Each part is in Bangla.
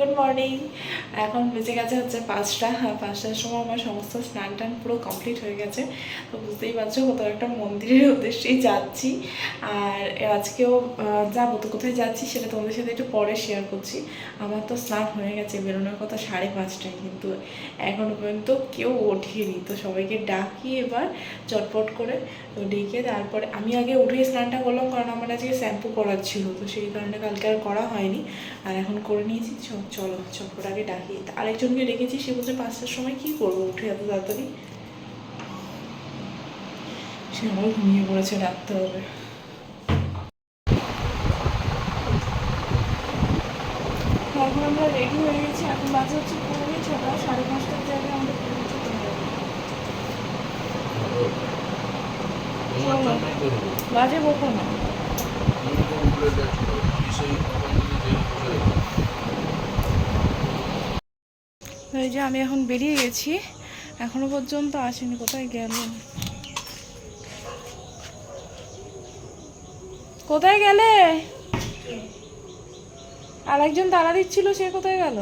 Good morning. এখন বেজে গেছে হচ্ছে 5টা। 5টার সময় আমার সমস্ত স্নান টান পুরো কমপ্লিট হয়ে গেছে। তো বুঝতেই পারছো কোথাও একটা মন্দিরের উদ্দেশ্যেই যাচ্ছি। আর আজকেও যাবো, তো কোথায় যাচ্ছি সেটা তোমাদের সাথে একটু পরে শেয়ার করছি। আমার তো স্নান হয়ে গেছে, বেরোনোর কথা 5:30টায়, কিন্তু এখনো পর্যন্ত কেউ ওঠেনি। তো সবাইকে ডাকি এবার চটপট করে। তো ডেকে তারপরে আমি আগে উঠে স্নানটা করলাম, কারণ আমার আজকে শ্যাম্পু করার ছিল, তো সেই কারণে কালকে আর করা হয়নি। আর এখন করে নিয়েছি। চলো চটপট আগে ডাকি। আরেকজনকে ডেকেছি, সে বলছে 5টার সময় কী করবো উঠে এত তাড়াতাড়ি। সে আবার ঘুমিয়ে পড়েছে, ডাকতে হবে। এখন আমরা রেডি হয়ে গেছি। এখন বাজে হচ্ছে 6:30, 5:30টার জায়গায় আমাদের যেতে হবে। বাজে বকো না। এই যে আমি এখন বেরিয়ে গেছি, এখনো পর্যন্ত আসেনি। কোথায় গেল, কোথায় গেলে? আর একজন তালা দিচ্ছিল, সে কোথায় গেল?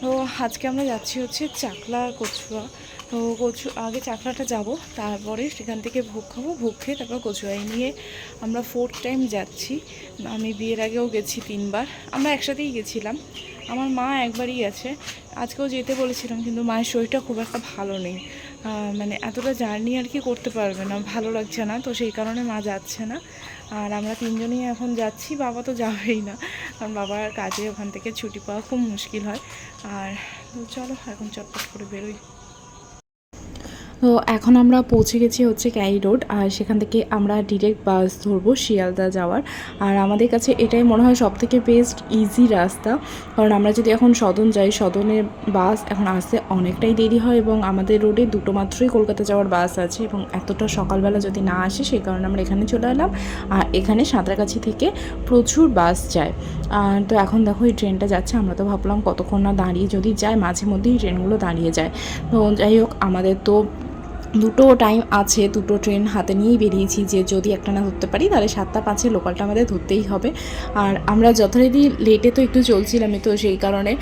তো আজকে আমরা যাচ্ছি হচ্ছে চাকলা কচুয়া। তো আগে চাকলাটা যাব, তারপরে সেখান থেকে ভোগ খাবো, ভোগ খেয়ে তারপর কচুয়া। এই নিয়ে আমরা 4th টাইম যাচ্ছি। আমি বিয়ের আগেও গেছি 3বার, আমরা একসাথেই গেছিলাম। আমার মা একবারই গেছে, আজকেও যেতে বলেছিলাম, কিন্তু মায়ের শরীরটা খুব একটা ভালো নেই। মানে এতটা জার্নি আর কি করতে পারবে না, ভালো লাগছে না, তো সেই কারণে মা যাচ্ছে না। আর আমরা 3জনই এখন যাচ্ছি, বাবা তো যাবেই না, কারণ বাবার কাজে ওখান থেকে ছুটি পাওয়া খুব মুশকিল হয়। আর চলো এখন চটপট করে বেরোই। তো এখন আমরা পৌঁছে গেছি হচ্ছে ক্যারি রোড, আর সেখান থেকে আমরা ডিরেক্ট বাস ধরবো শিয়ালদা যাওয়ার। আর আমাদের কাছে এটাই মনে হয় সবথেকে বেস্ট ইজি রাস্তা, কারণ আমরা যদি এখন সদন যাই, সদনের বাস এখন আসতে অনেকটাই দেরি হয়, এবং আমাদের রোডে দুটো মাত্রই কলকাতা যাওয়ার বাস আছে, এবং এতটা সকালবেলা যদি না আসে, সেই কারণে আমরা এখানে চলে এলাম। আর এখানে সাঁতরাগাছি থেকে প্রচুর বাস যায়। তো এখন দেখো এই ট্রেনটা যাচ্ছে, আমরা তো ভাবলাম কতক্ষণ না দাঁড়িয়ে যদি যায়, মাঝে মধ্যেই ট্রেনগুলো দাঁড়িয়ে যায়। তো যাই হোক, আমাদের তো দুটো টাইম আছে, দুটো ট্রেন হাতে নিয়েই বেরিয়েছি, যে যদি একটা না ধরতে পারি তাহলে 7:05 লোকালটা আমাদের ধরতেই হবে। আর আমরা যথারীতি লেটে তো একটু চলছিলামই, তো সেই কারণে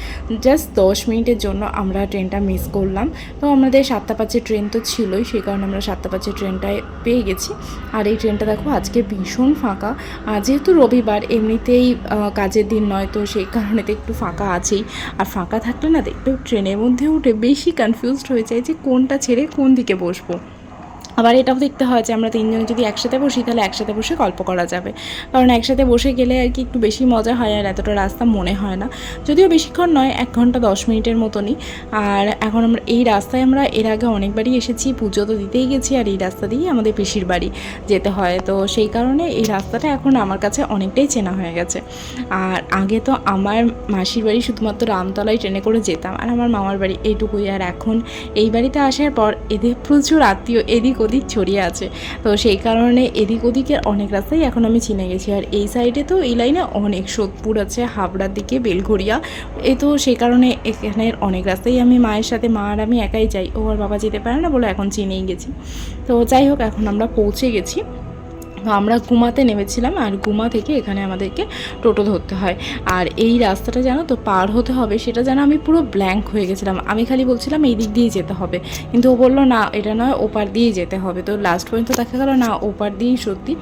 জাস্ট 10 মিনিটের জন্য আমরা ট্রেনটা মিস করলাম। তো আমাদের 7:05 ট্রেন তো ছিলই, সেই কারণে আমরা 7:05 ট্রেনটায় পেয়ে গেছি। আর এই ট্রেনটা দেখো আজকে ভীষণ ফাঁকা, যেহেতু রবিবার, এমনিতেই কাজের দিন নয়, তো সেই কারণে তো একটু ফাঁকা আছেই। আর ফাঁকা থাকলে না দেখবে ট্রেনের মধ্যে উঠে বেশি কনফিউজড হয়ে যায় যে কোনটা ছেড়ে কোন দিকে বসবো। আবার এটাও দেখতে হয় যে আমরা 3জনে যদি একসাথে বসি, তাহলে একসাথে বসে গল্প করা যাবে, কারণ একসাথে বসে গেলে আর কি একটু বেশি মজা হয়, আর এতটা রাস্তা মনে হয় না, যদিও বেশিক্ষণ নয়, 1 ঘন্টা 10 মিনিটের মতনই। আর এখন আমরা এই রাস্তায় আমরা এর আগে অনেকবারই এসেছি, পুজো তো দিতেই গেছি, আর এই রাস্তা দিয়েই আমাদের পিসির বাড়ি যেতে হয়, তো সেই কারণে এই রাস্তাটা এখন আমার কাছে অনেকটাই চেনা হয়ে গেছে। আর আগে তো আমার মাসির বাড়ি শুধুমাত্র রামতলায় ট্রেনে করে যেতাম, আর আমার মামার বাড়ি এইটুকুই। আর এখন এই বাড়িতে আসার পর এদের প্রচুর আত্মীয় এদিক ওদিক ছড়িয়ে আছে, তো সেই কারণে এদিক ওদিকের অনেক রাস্তাই এখন আমি চিনে গেছি। আর এই সাইডে তো এই লাইনে অনেক, সোদপুর আছে, হাবড়ার দিকে বেলঘরিয়া, তো সেই কারণে এখানের অনেক রাস্তাই আমি মায়ের সাথে, মা আর আমি একাই যাই, ও আর বাবা যেতে পারে না বলে এখন চিনেই গেছি। তো যাই হোক, এখন আমরা পৌঁছে গেছি। আমরা গুমাতে নেমেছিলাম, আর গুমা থেকে এখানে আমাদেরকে টোটো ধরতে হয়। আর এই রাস্তাটা জানো তো পার হতে হবে, সেটা যেন আমি পুরো ব্ল্যাঙ্ক হয়ে গেছিলাম। আমি খালি বলছিলাম এই দিক দিয়েই যেতে হবে, কিন্তু ও বললো না এটা নয়, ওপার দিয়েই যেতে হবে। তো লাস্ট পর্যন্ত দেখা গেলো না, ওপার দিয়েই সত্যি।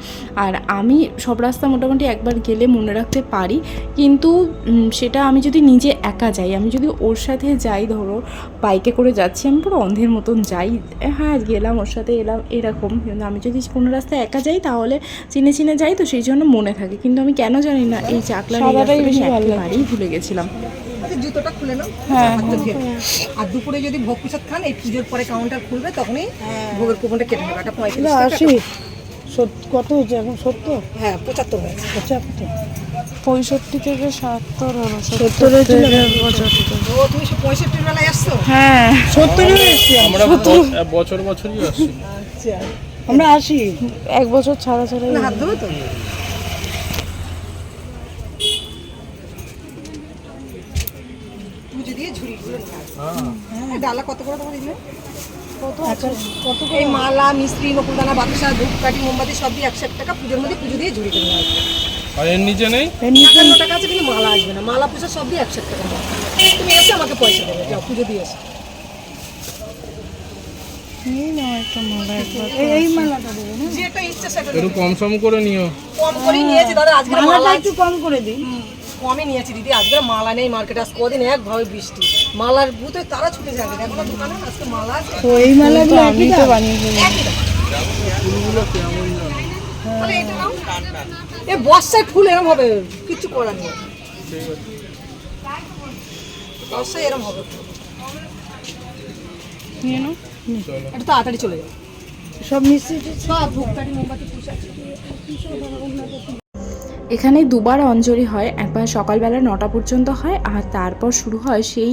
আর আমি সব রাস্তা মোটামুটি একবার গেলে মনে রাখতে পারি, কিন্তু সেটা আমি যদি নিজে একা যাই, আমি যদি ওর সাথে যাই, ধরো বাইকে করে যাচ্ছি, আমি পুরো অন্ধের মতন যাই, হ্যাঁ গেলাম ওর সাথে এলাম এরকম। কিন্তু আমি যদি কোনো রাস্তায় একা যাই, তাহলে চিনে চিনে যাই, তো সেই জন্য মনে থাকে। কিন্তু আমি কেন জানি না এই চাকলার একেবারেই ভুলে গেছিলাম। জুতোটা খুলে নাও, হ্যাঁ, আর দুপুরে যদি ভোগ প্রসাদ খান, এই পুজোর পরে কাউন্টার খুলবে, তখনই ভোগের কুপনটা কেটে নেবে। একটা 35 কত হচ্ছে এখন? 70? হ্যাঁ 75 হয়েছে। 65 থেকে 70 হলো, 70 হয়েছিল। ও তুমি 65 বেলায় আসছো? হ্যাঁ 70 এসেছি আমরা বছরই আসছি। আচ্ছা, আমরা আসি 1 বছর ছাড়া ছাড়া। না হাত ধোবে তো। পুজো দিয়ে ঝুড়িগুলো নিয়ে আসবে। হ্যাঁ ডালা কত করে তোমার দিলে? কত এই মালা মিস্ত্রি নকুলদানা বাতাসা ধূপকাঠি মোমবাতি সব দিয়ে 160 টাকা পুজোর মধ্যে পুজো দিয়ে ঝুড়িতে নিয়ে আসবে। আর এর নিচে নেই? 51 টাকা আছে, কিন্তু মালা আসবে না, মালা পুজো সব দিয়ে 160 টাকা নেবে। তুমি এসে আমাকে পয়সা দেবে, যাও পুজো দিয়ে এসে। এই নাও একটা মালা একবার। এই মালাটা দেবে না? যেটা ইচ্ছে সেটা একটু কম সম করে নিও। কম করেই নিয়েছি দাদা, আজকে মালাটা মালা একটু কম করে দিই। কমই নিয়েছি দিদি, আজকে মালা নেই মার্কেটে, আজ কদিন একভাবে বৃষ্টি, মালার বুথে তারা ছুটে যাবে, দেখো না দোকানে আজকে মালা আছে। তো এই মালাগুলো আমি একই তো দাম? বানিয়ে ফেলি। একই দাম। ফুলগুলো কেমন জানো? তাহলে এটা নাও। এ বর্ষায় ফুল এরম হবে, কিচ্ছু করার নেই, ঠিক আছে। বর্ষায় এরম হবে ফুল। নিয়ে নাও। চলো। একটু তাড়াতাড়ি চলে যাও। সব মিষ্টি সব ধূপকাঠি মোমবাতি পুষা। এখানে দুবার অঞ্জলি হয়, একবার সকালবেলা 9টা পর্যন্ত হয় আর তারপর শুরু হয় সেই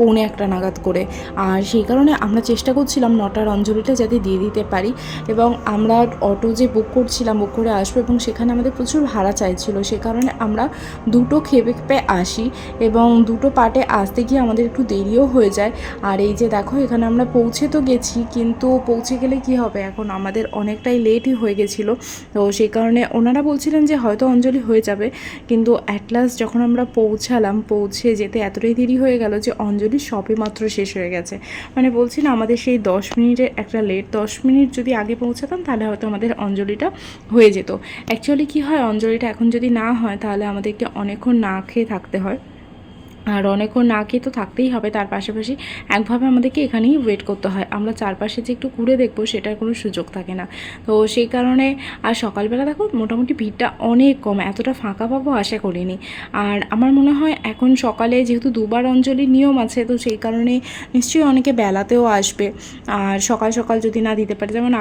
1:45 নাগাদ করে। আর সেই কারণে আমরা চেষ্টা করছিলাম 9টার অঞ্জলিটা যাতে দিয়ে দিতে পারি, এবং আমরা অটো যে বুক করছিলাম, বুক করে আসবো, এবং সেখানে আমাদের প্রচুর ভাড়া চাইছিল, সে কারণে আমরা দুটো খেপে খেপে আসি, এবং দুটো পার্টে আসতে গিয়ে আমাদের একটু দেরিও হয়ে যায়। আর এই যে দেখো এখানে আমরা পৌঁছে তো গেছি, কিন্তু পৌঁছে গেলে কি হবে, এখন আমাদের অনেকটাই লেটই হয়ে গেছিলো। তো সেই কারণে ওনারা বলছিলেন যে হয়তো অঞ্জলি হয়ে যাবে, কিন্তু অ্যাট লাস্ট যখন আমরা পৌঁছালাম, পৌঁছে যেতে এতটাই দেরি হয়ে গেল যে অঞ্জলি সবে মাত্র শেষ হয়ে গেছে। মানে বলছি না, আমাদের সেই 10 মিনিটের একটা লেট, 10 মিনিট যদি আগে পৌঁছাতাম তাহলে হয়তো আমাদের অঞ্জলিটা হয়ে যেত। অ্যাকচুয়ালি কি হয়, অঞ্জলিটা এখন যদি না হয় তাহলে আমাদেরকে অনেকক্ষণ না খেয়ে থাকতে হয়, আর অনেকক্ষণ না খেয়ে তো থাকতেই হবে, তার পাশাপাশি একভাবে আমাদেরকে এখানেই ওয়েট করতে হয়। আমরা চারপাশে যে একটু ঘুরে দেখবো সেটার কোনো সুযোগ থাকে না। তো সেই কারণে আর সকালবেলা দেখো মোটামুটি ভিড়টা অনেক কম, এতটা ফাঁকা পাবো আশা করিনি। আর আমার মনে হয় এখন সকালে যেহেতু দুবার অঞ্জলির নিয়ম আছে, তো সেই কারণে নিশ্চয়ই অনেকে বেলাতেও আসবে। আর সকাল সকাল যদি না দিতে পারে, যেমন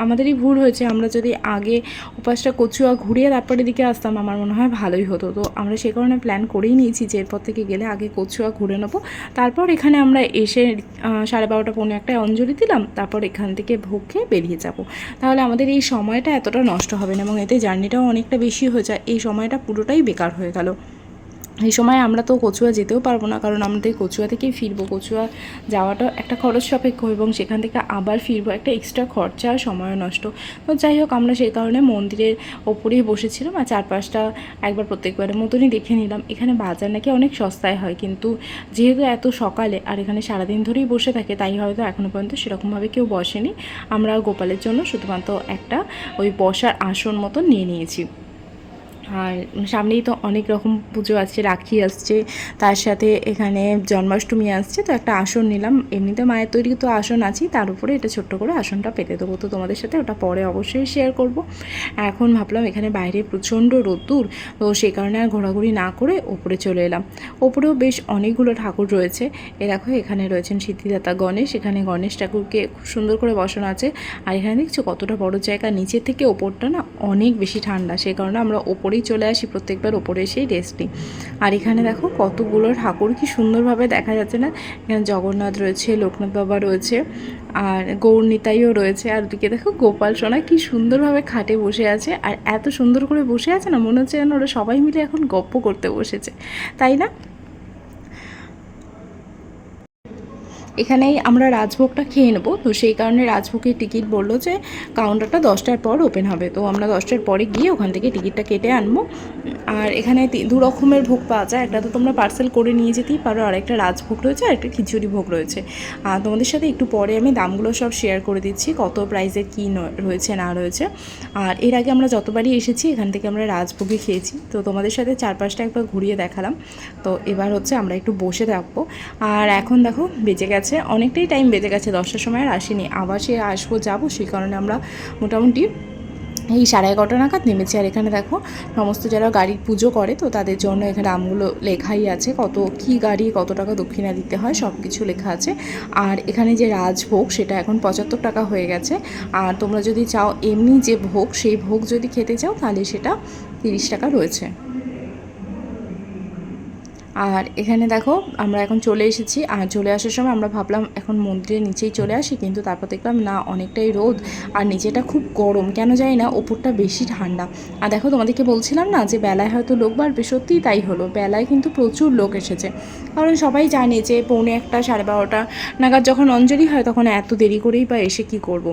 আমাদেরই ভুল হয়েছে, আমরা যদি আগে উপাসটা কচুয়া ঘুরিয়ে তারপরে দিকে আসতাম আমার মনে হয় ভালোই হতো। তো আমরা সেই কারণে প্ল্যান করেই নিয়েছি যে এরপর থেকে গেলে আগে কচুয়া ঘুরে নেবো, তারপর এখানে আমরা এসে 12:30 পৌনে 1টায় অঞ্জলি দিলাম, তারপর এখান থেকে ভোগ খেয়ে বেরিয়ে যাব। তাহলে আমাদের এই সময়টা এতটা নষ্ট হবে না, এবং এতে জার্নিটাও অনেকটা বেশি হয়ে যায়, এই সময়টা পুরোটাই বেকার হয়ে গেল। এই সময় আমরা তো কচুয়া যেতেও পারবো না, কারণ আমাদের কচুয়া থেকেই ফিরবো, কচুয়া যাওয়াটা একটা খরচ সাপেক্ষ, এবং সেখান থেকে আবার ফিরবো, একটা এক্সট্রা খরচা আর সময়ও নষ্ট। তো যাই হোক, আমরা সেই কারণে মন্দিরের ওপরেই বসেছিলাম আর চারপাশটা একবার প্রত্যেকবারের মতনই দেখে নিলাম। এখানে বাজার নাকি অনেক সস্তায় হয়, কিন্তু যেহেতু এত সকালে আর এখানে সারাদিন ধরেই বসে থাকে, তাই হয়তো এখনও পর্যন্ত সেরকমভাবে কেউ বসেনি। আমরা গোপালের জন্য শুধুমাত্র একটা ওই বসার আসন মতো নিয়ে নিয়েছি। আর সামনেই তো অনেক রকম পুজো আসছে, রাখি আসছে, তার সাথে এখানে জন্মাষ্টমী আসছে, তো একটা আসন নিলাম। এমনিতে মায়ের তৈরি তো আসন আছেই, তার উপরে এটা ছোট্ট করে আসনটা পেতে দেবো, তো তোমাদের সাথে ওটা পরে অবশ্যই শেয়ার করব। এখন ভাবলাম এখানে বাইরে প্রচণ্ড রোদ্দুর, তো সেই কারণে আর ঘোরাঘুরি না করে ওপরে চলে এলাম। ওপরেও বেশ অনেকগুলো ঠাকুর রয়েছে, এ দেখো এখানে রয়েছেন সিদ্ধিদাতা গণেশ, এখানে গণেশ ঠাকুরকে খুব সুন্দর করে বসানো আছে। আর এখানে দেখছো কতটা বড় জায়গা, নিচের থেকে ওপরটা না অনেক বেশি ঠান্ডা, সেই কারণে আমরা ওপরেই চলে আসি, প্রত্যেকবার ওপরে এসেই রেস্ট নিই। আর এখানে দেখো কতগুলো ঠাকুর কি সুন্দরভাবে দেখা যাচ্ছে না, এখানে জগন্নাথ রয়েছে, লোকনাথ বাবা রয়েছে, আর গৌরনিতাইও রয়েছে, আর ওদিকে দেখো গোপাল সোনা কি সুন্দরভাবে খাটে বসে আছে, আর এত সুন্দর করে বসে আছে না, মনে হচ্ছে যেন ওরা সবাই মিলে এখন গপ্প করতে বসেছে, তাই না? এখানেই আমরা রাজভোগটা খেয়ে নেবো, তো সেই কারণে রাজভোগের টিকিট বললো যে কাউন্টারটা 10টার পর ওপেন হবে, তো আমরা 10টার পরে গিয়ে ওখান থেকে টিকিটটা কেটে আনবো। আর এখানে 2 রকমের ভোগ পাওয়া যায়, একটা তো তোমরা পার্সেল করে নিয়ে যেতেই পারো, আর একটা রাজভোগ রয়েছে আর একটা খিচুড়ি ভোগ রয়েছে। আর তোমাদের সাথে একটু পরে আমি দামগুলো সব শেয়ার করে দিচ্ছি, কত প্রাইসের কী রয়েছে না রয়েছে। আর এর আগে আমরা যতবারই এসেছি এখান থেকে আমরা রাজভোগই খেয়েছি, তো তোমাদের সাথে চারপাশটা একবার ঘুরিয়ে দেখালাম। তো এবার হচ্ছে আমরা একটু বসে থাকবো। আর এখন দেখো বেজে গেছে, অনেকটাই টাইম বেজে গেছে, 10টার সময় আর আসিনি, আবার সে আসবো যাবো, সেই কারণে আমরা মোটামুটি এই 11:30 নাগাদ নেমেছি। আর এখানে দেখো সমস্ত যারা গাড়ির পুজো করে, তো তাদের জন্য এখানে দামগুলো লেখাই আছে, কত কি গাড়ি কত টাকা দক্ষিণা দিতে হয় সব কিছু লেখা আছে। আর এখানে যে রাজভোগ সেটা এখন 75 টাকা হয়ে গেছে, আর তোমরা যদি চাও এমনি যে ভোগ, সেই ভোগ যদি খেতে চাও তাহলে সেটা 30 টাকা রয়েছে। আর এখানে দেখো আমরা এখন চলে এসেছি, আর চলে আসার সময় আমরা ভাবলাম এখন মন্দিরের নিচেই চলে আসি, কিন্তু তারপর দেখলাম না, অনেকটাই রোদ আর নিচেটা খুব গরম, কেন জানি না, ওপরটা বেশি ঠান্ডা। আর দেখো তোমাদেরকে বলছিলাম না যে বেলায় হয়তো লোক বাড়বে, সত্যিই তাই হলো, বেলায় কিন্তু প্রচুর লোক এসেছে। কারণ সবাই জানে যে 11:45 12:30 নাগাদ যখন অঞ্জলি হয় তখন এত দেরি করেই বা এসে কি করব।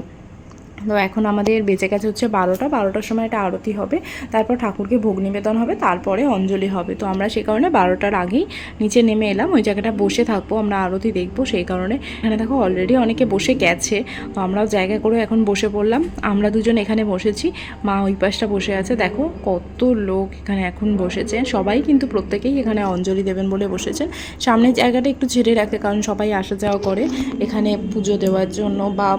তো এখন আমাদের বেঁচে গেছে হচ্ছে 12টার সময় একটা আরতি হবে, তারপর ঠাকুরকে ভোগ নিবেদন হবে, তারপরে অঞ্জলি হবে। তো আমরা সেই কারণে 12টার আগেই নিচে নেমে এলাম, ওই জায়গাটা বসে থাকবো, আমরা আরতি দেখবো সেই কারণে। এখানে দেখো অলরেডি অনেকে বসে গেছে, তো আমরাও জায়গা করে এখন বসে পড়লাম। আমরা দুজন এখানে বসেছি, মা ওই পাশটা বসে আছে। দেখো কত লোক এখানে এখন বসেছে, সবাই কিন্তু প্রত্যেকেই এখানে অঞ্জলি দেবেন বলে বসেছেন। সামনের জায়গাটা একটু ছেড়ে রাখে, কারণ সবাই আসা যাওয়া করে এখানে পুজো দেওয়ার জন্য, বা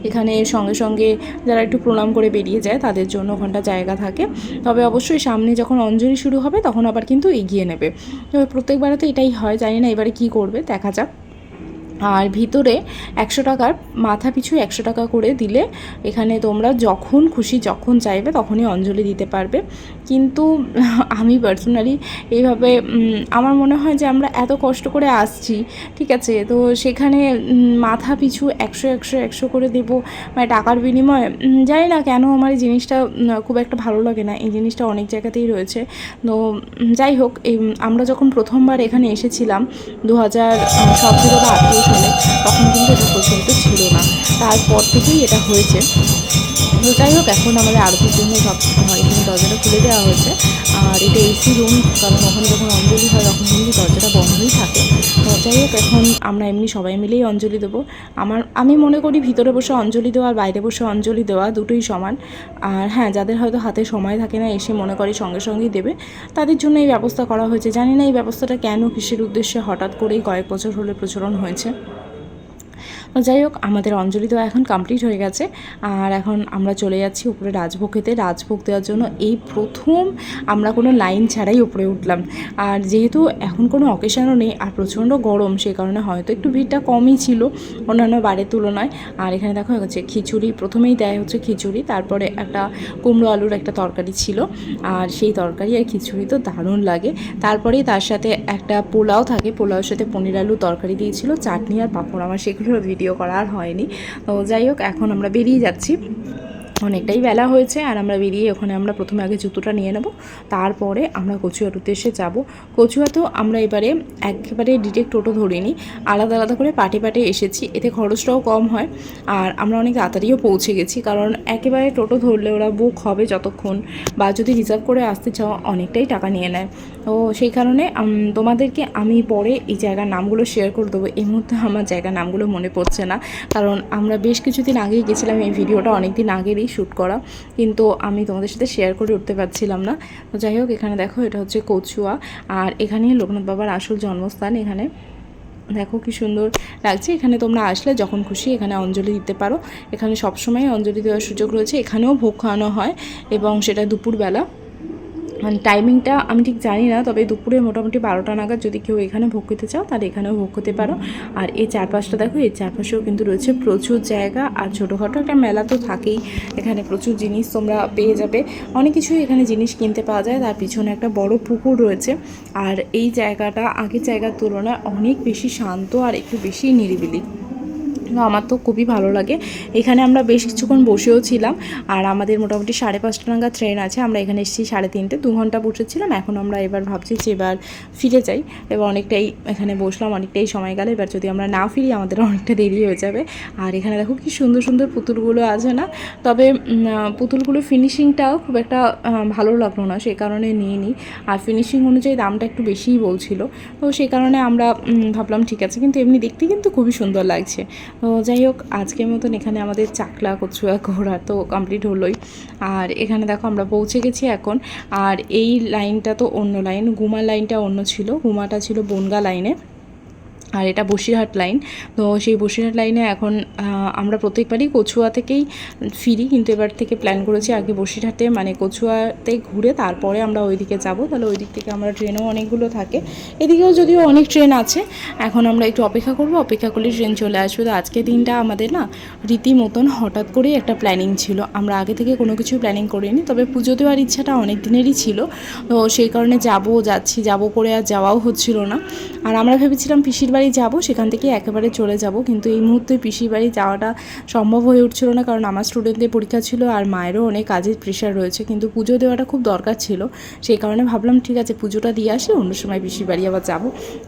এখানে সঙ্গে সঙ্গে যারা একটু প্রণাম করে বেরিয়ে যায় তাদের জন্য ওখানটা জায়গা থাকে। তবে অবশ্যই সামনে যখন অঞ্জলি শুরু হবে তখন আবার কিন্তু এগিয়ে নেবে। তবে প্রত্যেকবারে তো এটাই হয়, জানি না এবারে কী করবে, দেখা যাক। আর ভিতরে 100 টাকার মাথা পিছু 100 টাকা করে দিলে এখানে তোমরা যখন খুশি যখন চাইবে তখনই অঞ্জলি দিতে পারবে। কিন্তু আমি পার্সোনালি এইভাবে আমার মনে হয় যে আমরা এত কষ্ট করে আসছি, ঠিক আছে, তো সেখানে মাথা পিছু 100 করে দেবো, মানে টাকার বিনিময়ে, জানি না কেন আমার এই জিনিসটা খুব একটা ভালো লাগে না। এই জিনিসটা অনেক জায়গাতেই রয়েছে। তো যাই হোক, আমরা যখন প্রথমবার এখানে এসেছিলাম 2017 বা 2018 সালে, তখন কিন্তু এটা প্রচলিত ছিল না, তারপর থেকেই এটা হয়েছে। তো যাই হোক, এখন আমাদের আরতির জন্য সব এখানে দরজাটা খুলে দেওয়া হয়েছে। আর এটা এসি রুম, কারণ ওখানে যখন অঞ্জলি হয় তখন কিন্তু দরজাটা বন্ধই থাকে। তো যাই হোক, এখন আমরা এমনি সবাই মিলেই অঞ্জলি দেবো। আমি মনে করি ভিতরে বসে অঞ্জলি দেওয়া আর বাইরে বসে অঞ্জলি দেওয়া দুটোই সমান। আর হ্যাঁ, যাদের হয়তো হাতে সময় থাকে না, এসে মনে করে সঙ্গে সঙ্গেই দেবে, তাদের জন্য এই ব্যবস্থা করা হয়েছে। জানি না এই ব্যবস্থাটা কেন, কিসের উদ্দেশ্যে হঠাৎ করেই কয়েক বছর হলে প্রচলন হয়েছে। যাই হোক, আমাদের অঞ্জলি দেওয়া এখন কমপ্লিট হয়ে গেছে, আর এখন আমরা চলে যাচ্ছি উপরে রাজভোগ খেতে। রাজভোগ দেওয়ার জন্য এই প্রথম আমরা কোনো লাইন ছাড়াই উপরে উঠলাম। আর যেহেতু এখন কোনো অকেশনও নেই আর প্রচণ্ড গরম, সেই কারণে হয়তো একটু ভিড়টা কমই ছিল অন্যান্য বারের তুলনায়। আর এখানে দেখো হচ্ছে খিচুড়ি, প্রথমেই দেয় হচ্ছে খিচুড়ি, তারপরে একটা কুমড়ো আলুর একটা তরকারি ছিল, আর সেই তরকারি আর খিচুড়ি তো দারুণ লাগে। তারপরেই তার সাথে একটা পোলাও থাকে, পোলাওর সাথে পনির আলু তরকারি দিয়েছিল, চাটনি আর পাঁপড়। আমার সেগুলো ভিডিও করা আর হয়নি। তো যাই হোক, এখন আমরা বেরিয়ে যাচ্ছি, অনেকটাই বেলা হয়েছে। আর আমরা বেরিয়ে ওখানে আমরা প্রথমে আগে জুতোটা নিয়ে নেব, তারপরে আমরা কচুয়ার উদ্দেশ্যে যাব। কচুয়া তো আমরা এবারে একেবারে ডিরেক্ট টোটো ধরিনি, আলাদা আলাদা করে পাটে পাটে এসেছি, এতে খরচটাও কম হয় আর আমরা অনেক তাড়াতাড়িও পৌঁছে গেছি। কারণ একেবারে টোটো ধরলে ওরা বুক হবে যতক্ষণ, বা যদি রিজার্ভ করে আসতে চাও অনেকটাই টাকা নিয়ে নেয়। তো সেই কারণে তোমাদেরকে আমি পরে এই জায়গার নামগুলো শেয়ার করে দেবো। এই মুহূর্তে আমার জায়গার নামগুলো মনে পড়ছে না, কারণ আমরা বেশ কিছুদিন আগেই গেছিলাম, এই ভিডিওটা অনেক দিন আগেরই শ্যুট করা, কিন্তু আমি তোমাদের সাথে শেয়ার করে উঠতে পারছিলাম না। তো যাই হোক, এখানে দেখো এটা হচ্ছে কচুয়া, আর এখানেই লোকনাথ বাবার আসল জন্মস্থান। এখানে দেখো কি সুন্দর লাগছে। এখানে তোমরা আসলে যখন খুশি এখানে অঞ্জলি দিতে পারো। এখানে সবসময় অঞ্জলি দেওয়ার সুযোগ রয়েছে। এখানেও ভোগ খাওয়ানো হয়, এবং সেটা দুপুরবেলা। টাইমিংটা আমি ঠিক জানি না, তবে দুপুরে মোটামুটি 12টা নাগাদ যদি কেউ এখানে ভোগ খেতে চাও তাহলে এখানেও ভোগ খেতে পারো। আর এই চারপাশটা দেখো, এই চারপাশেও কিন্তু রয়েছে প্রচুর জায়গা, আর ছোটোখাটো একটা মেলা তো থাকেই। এখানে প্রচুর জিনিস তোমরা পেয়ে যাবে, অনেক কিছুই এখানে জিনিস কিনতে পাওয়া যায়। তার পিছনে একটা বড় পুকুর রয়েছে, আর এই জায়গাটা আগের জায়গার তুলনায় অনেক বেশি শান্ত আর একটু বেশি নিরিবিলি। আমার তো খুবই ভালো লাগে। এখানে আমরা বেশ কিছুক্ষণ বসেও ছিলাম, আর আমাদের মোটামুটি 5:30 নাগাদ ট্রেন আছে। আমরা এখানে এসেছি 3:30, 2 ঘন্টা বসেছিলাম। এখন আমরা এবার ভাবছি যে এবার ফিরে যাই। এবার অনেকটাই এখানে বসলাম, অনেকটাই সময় গেল। এবার যদি আমরা না ফিরি আমাদের অনেকটা দেরি হয়ে যাবে। আর এখানে দেখো কি সুন্দর সুন্দর পুতুলগুলো আছে না, তবে পুতুলগুলো ফিনিশিংটাও খুব একটা ভালো লাগলো না, সেই কারণে নিয়ে নিই। আর ফিনিশিং অনুযায়ী দামটা একটু বেশিই বলছিল, তো সেই কারণে আমরা ভাবলাম ঠিক আছে, কিন্তু এমনি দেখতে কিন্তু খুবই সুন্দর লাগছে। তো যাই হোক, আজকের মতন এখানে আমাদের চাকলা কচুয়া ঘোরা তো কমপ্লিট হলোই। আর এখানে দেখো আমরা পৌঁছে গেছি এখন। আর এই লাইনটা তো অন্য লাইন, গুমার লাইনটা অন্য ছিল, গুমাটা ছিল বনগা লাইনে। আর এটা বসিরহাট লাইন। তো সেই বসিরহাট লাইনে এখন আমরা প্রত্যেকবারই কচুয়া থেকেই ফিরি, কিন্তু এবার থেকে প্ল্যান করেছি আগে বসিরহাটে মানে কচুয়াতে ঘুরে তারপরে আমরা ওইদিকে যাব। তাহলে ওই দিক থেকে আমরা ট্রেনও অনেকগুলো থাকে, এদিকেও যদিও অনেক ট্রেন আছে। এখন আমরা একটু অপেক্ষা করব, অপেক্ষা করলে ট্রেন চলে আসবে। তো আজকে দিনটা আমাদের না রীতিমতন হঠাৎ করেই একটা প্ল্যানিং ছিল, আমরা আগে থেকে কোনো কিছু প্ল্যানিং করিনি, তবে পুজো দেওয়ার ইচ্ছাটা অনেক দিনেরই ছিল। তো সেই কারণে যাব করে আর যাওয়াও হচ্ছিল না। আর আমরা ভেবেছিলাম পিসির বাড়ি যাব, সেখান থেকে একেবারে চলে যাব, কিন্তু এই মুহূর্তে পিসির বাড়ি যাওয়াটা সম্ভব হয়ে উঠছিল না, কারণ আমার স্টুডেন্টদের পরীক্ষা ছিল আর মায়েরও অনেক কাজের প্রেশার রয়েছে, কিন্তু পুজো দেওয়াটা খুব দরকার ছিল। সেই কারণে ভাবলাম ঠিক আছে পুজোটা দিয়ে আসি, অন্য সময় পিসির বাড়ি আবার যাব।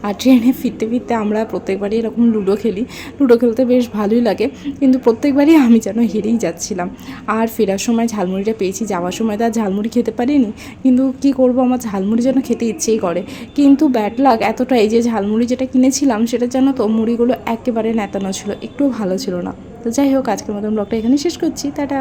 আর ট্রেনে ফিরতে ফিরতে আমরা প্রত্যেকবারই এরকম লুডো খেলি, লুডো খেলতে বেশ ভালোই লাগে, কিন্তু প্রত্যেকবারই আমি যেন হেরেই যাচ্ছিলাম। আর ফেরার সময় ঝালমুড়িটা পেয়েছি, যাওয়ার সময় তো আর ঝালমুড়ি খেতে পারিনি, কিন্তু কি করব আমার ঝালমুড়ি যেন খেতে ইচ্ছেই করে। কিন্তু ব্যাড লাক এতটাই যে ঝালমুড়ি যেটা কিনেছিলাম সেটা যেন তো মুড়িগুলো একেবারে নেতানো ছিল, একটুও ভালো ছিল না। তো যাই হোক, আজকের মতন ব্লগটা এখানে শেষ করছি, টাটা।